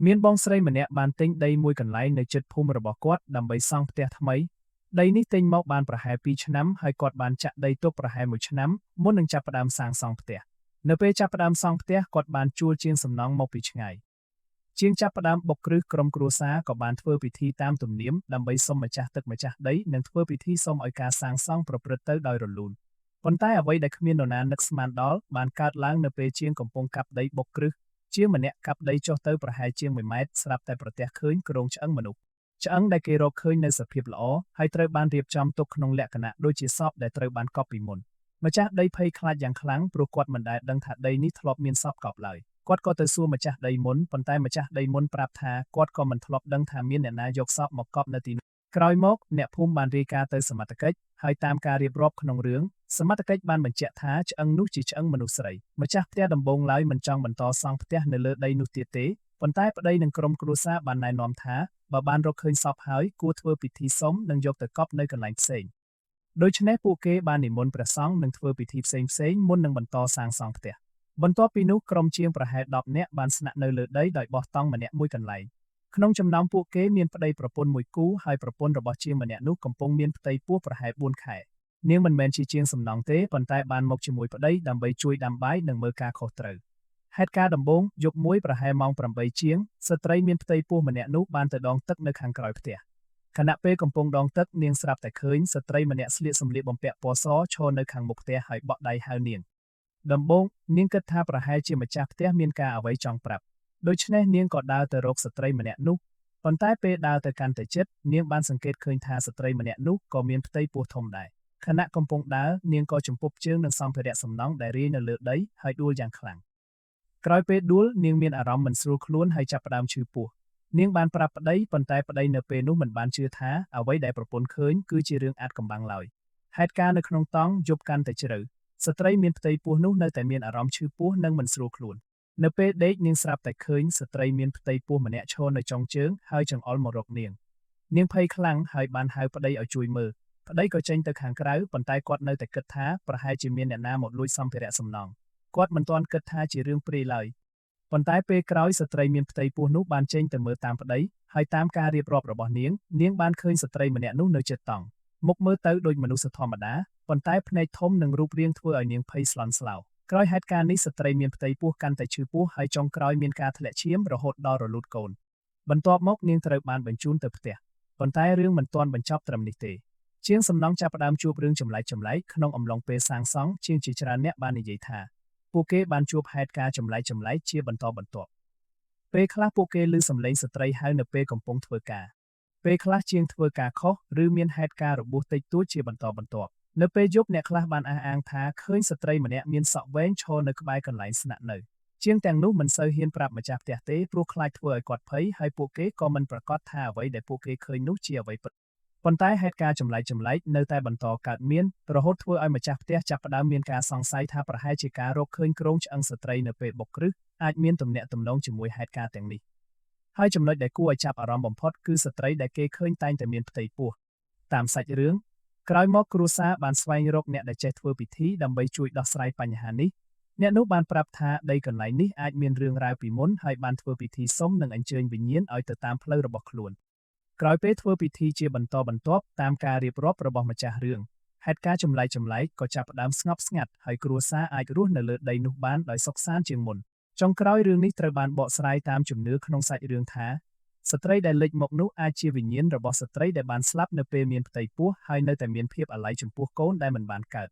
មានបងស្រីម្នាក់បានទិញដីមួយកន្លែងនៅជិតភូមិរបស់គាត់ដើម្បីសង់ផ្ទះថ្មីដីនេះទិញមកបានប្រហែល2ឆ្នាំហើយគាត់បានចាក់ដីទុកប្រហែល1ឆ្នាំមុននឹងចាប់ផ្ដើមសាងសង់ផ្ទះនៅពេលចាប់ផ្ដើមសង់ផ្ទះគាត់បានជួលជាងសំណង់មកពីឆ្ងាយជាងចាប់ផ្ដើមបុកគ្រឹះក្រុមគ្រួសារក៏បានធ្វើពិធីតាមទំនៀមដើម្បីសុំម្ចាស់ទឹកម្ចាស់ដីនិងធ្វើពិធីសុំឲ្យការសាងសង់ប្រព្រឹត្តទៅដោយរលូនប៉ុន្តែអ្វីដែលគ្មាននរណានឹកស្មានដល់បានកើតឡើងនៅពេលជាងកំពុងកាប់ដីបុកគ្រឹះជាងម្នាក់កាប់ដីចុះទៅប្រហែលជាង1ម៉ែត្រស្រាប់តែប្រទះឃើញគ្រោងឆ្អឹងមនុស្សឆ្អឹងដែលគេរកឃើញនៅសភាពល្អហើយត្រូវបានរៀបចំទុកក្នុងលក្ខណៈដូចជាសពដែលត្រូវបានកប់ពីមុនម្ចាស់ដីភ័យខ្លាចយ៉ាងខ្លាំងព្រោះគាត់មិនដែលដឹងថាដីនេះធ្លាប់មានសពកប់ឡើយគាត់ក៏ទៅសួរម្ចាស់ដីមុនប៉ុន្តែម្ចាស់ដីមុនប្រាប់ថាគាត់ក៏មិនធ្លាប់ដឹងថាមានអ្នកណាយកសពមកកប់នៅទីនោះក្រោយមកអ្នកភូមិបានរាយការណ៍ទៅសមត្ថកិច្ចហើយតាមការរៀបរាប់ក្នុងរឿងសមត្ថកិច្ចបានបញ្ជាក់ថាឆ្អឹងនោះជាឆ្អឹងមនុស្សស្រីម្ចាស់ផ្ទះដំបងឡើយមិនចង់បន្តសង់ផ្ទះនៅលើដីនោះទៀតទេប៉ុន្តែប្តីនិងក្រុមគ្រួសារបានណែនាំថាបើបានរកឃើញសពហើយគួរធ្វើពិធីសុំនិងយកទៅកប់នៅកន្លែងផ្សេងដូច្នេះពួកគេបាននិមន្តព្រះសង្ឃនិងធ្វើពិធីផ្សេងៗមុននឹងបន្តសាងសង់ផ្ទះបន្ទាប់ពីនោះក្រុមជាងប្រហែល10នាក់បានស្នាក់នៅលើដីដោយបោះតង់ម្នាក់មួយកន្លែងក្នុងចំណោមពួកគេមានប្តីប្រពន្ធមួយគូហើយប្រពន្ធរបស់ជាងម្នាក់នោះកំពុងមានផ្ទៃពោះប្រហែល4ខែនាងមិនមែនជាជាងសំណង់ទេប៉ុន្តែបានមកជាមួយប្តីដើម្បីជួយដាំបាយនិងមើលការខុសត្រូវហេតុការណ៍ដំបូងយប់មួយប្រហែលម៉ោង8ជាងស្ត្រីមានផ្ទៃពោះម្នាក់នោះបានទៅដងទឹកនៅខាងក្រោយផ្ទះខណៈពេលកំពុងដងទឹកនាងស្រាប់តែឃើញស្ត្រីម្នាក់ស្លៀកសម្លៀកបំពាក់ពណ៌សឈរនៅខាងមុខផ្ទះហើយបក់ដៃហៅនាងដំបូងនាងគិតថាប្រហែលជាម្ចាស់ផ្ទះមានការអ្វីចង់ប្រាប់ដូច្នេះនាងក៏ដើរទៅរកស្ត្រីម្នាក់នោះប៉ុន្តែពេលដើរទៅកាន់តែជិតនាងបានសង្កេតឃើញថាស្ត្រីម្នាក់នោះក៏មានផ្ទៃពោះធំដែរខណៈកំពុងដើរនាងក៏ជំពប់ជើងនឹងសម្ភារៈសំណង់ដែលរាយនៅលើដីហើយដួលយ៉ាងខ្លាំងក្រោយពេលដួលនាងមានអារម្មណ៍មិនស្រួលខ្លួនហើយចាប់ផ្ដើមឈឺពោះនាងបានប្រាប់ប្តីប៉ុន្តែប្តីនៅពេលនោះមិនបានជឿថាអ្វីដែលប្រពន្ធឃើញគឺជារឿងអាថ៌កំបាំងឡើយហេតុការណ៍នៅក្នុងតង់យប់កាន់តែជ្រៅស្ត្រីមានផ្ទៃពោះនោះនៅតែមានអារម្មណ៍ឈឺពោះនិងមិនស្រួលខ្លួននៅពេលដេកនាងស្រាប់តែឃើញស្ត្រីមានផ្ទៃពោះម្នាក់ឈរនៅចុងជើងហើយចង្អុលមករកនាងភ័យខ្លាំងហើយបានហៅប្តីឲ្យជួយមើលប្តីក៏ចេញទៅខាងក្រៅប៉ុន្តែគាត់នៅតែគិតថាប្រហែលជាមានអ្នកណាមកលួចសម្ភារៈសំណង់គាត់មិនទាន់គិតថាជារឿងព្រាយឡើយប៉ុន្តែពេលក្រោយស្ត្រីមានផ្ទៃពោះនោះបានចេញទៅមើលតាមប្តីហើយតាមការរៀបរាប់របស់នាងបានឃើញស្ត្រីម្នាក់នោះនៅជិតតង់មុខមើលទៅដូចមនុស្សធម្មតាប៉ុន្តែភ្នែកធំនិងរូបរាងធ្វើឲ្យនាងភ័យស្លន់ស្លោក្រោយហេតុការណ៍នេះស្ត្រីមានផ្ទៃពោះកាន់តែឈឺពោះហើយចុងក្រោយមានការធ្លាក់ឈាមរហូតដល់រលូតកូនបន្ទាប់មកនាងត្រូវបានបញ្ជូនទៅផ្ទះប៉ុន្តែរឿងមិនទាន់បញ្ចប់ត្រឹមនេះទេជាងសំណង់ចាប់ផ្ដើមជួបរឿងចម្លែកក្នុងអំឡុងពេលសាងសង់ជាងជាច្រើនអ្នកបាននិយាយថាពួកគេបានជួបហេតុការណ៍ចម្លែកជាបន្តបន្ទាប់ពេលខ្លះពួកគេឮសំឡេងស្ត្រីហៅនៅពេលកំពុងធ្វើការពេលខ្លះជាងធ្វើការខុសឬមានហេតុការណ៍របួសតិចតួចជាបន្តបន្ទាប់នៅពេលយប់អ្នកខ្លះបានអះអាងថាឃើញស្ត្រីម្នាក់មានសក់វែងឈរនៅក្បែរកន្លែងស្នាក់នៅជាងទាំងនោះមិនសូវហ៊ានប្រាប់ម្ចាស់ផ្ទះទេព្រោះខ្លាចធ្វើឲ្យគាត់ភ័យហើយពួកគេក៏មិនប្រកាសថាអ្វីដែលពួកគេឃើញនោះជាអ្វីពិតប៉ុន្តែហេតុការណ៍ចម្លែកនៅតែបន្តកើតមានរហូតធ្វើឲ្យម្ចាស់ផ្ទះចាប់ផ្ដើមមានការសង្ស័យថាប្រហែលជាការរកឃើញគ្រោងឆ្អឹងស្ត្រីនៅពេលបុកគ្រឹះអាចមានទំនាក់ទំនងជាមួយហេតុការណ៍ទាំងនេះហើយចំណុចដែលគួរឲ្យចាប់អារម្មណ៍បំផុតគឺស្ត្រីដែលគេឃើញតែងតែមានផ្ទៃពោះតាមសាច់រឿងក្រោយមកគ្រួសារបានស្វែងរកអ្នកដែលចេះធ្វើពិធីដើម្បីជួយដោះស្រាយបញ្ហានេះអ្នកនោះបានប្រាប់ថាដីកន្លែងនេះអាចមានរឿងរ៉ាវពីមុនហើយបានធ្វើពិធីសុំនិងអញ្ជើញវិញ្ញាណឲ្យទៅតាមផ្លូវរបស់ខ្លួនក្រោយពេលធ្វើពិធីជាបន្តបន្ទាប់តាមការរៀបរាប់របស់ម្ចាស់រឿងហេតុការណ៍ចម្លែកក៏ចាប់ផ្ដើមស្ងប់ស្ងាត់ហើយគ្រួសារអាចរស់នៅលើដីនោះបានដោយសុខសាន្តជាងមុនចុងក្រោយរឿងនេះត្រូវបានបកស្រាយតាមជំនឿក្នុងសាច់រឿងថាស្ត្រីដែលលេចមកនោះអាចជាវិញ្ញាណរបស់ស្ត្រីដែលបានស្លាប់នៅពេលមានផ្ទៃពោះហើយនៅតែមានភាពអាល័យចំពោះកូនដែលមិនបានកើត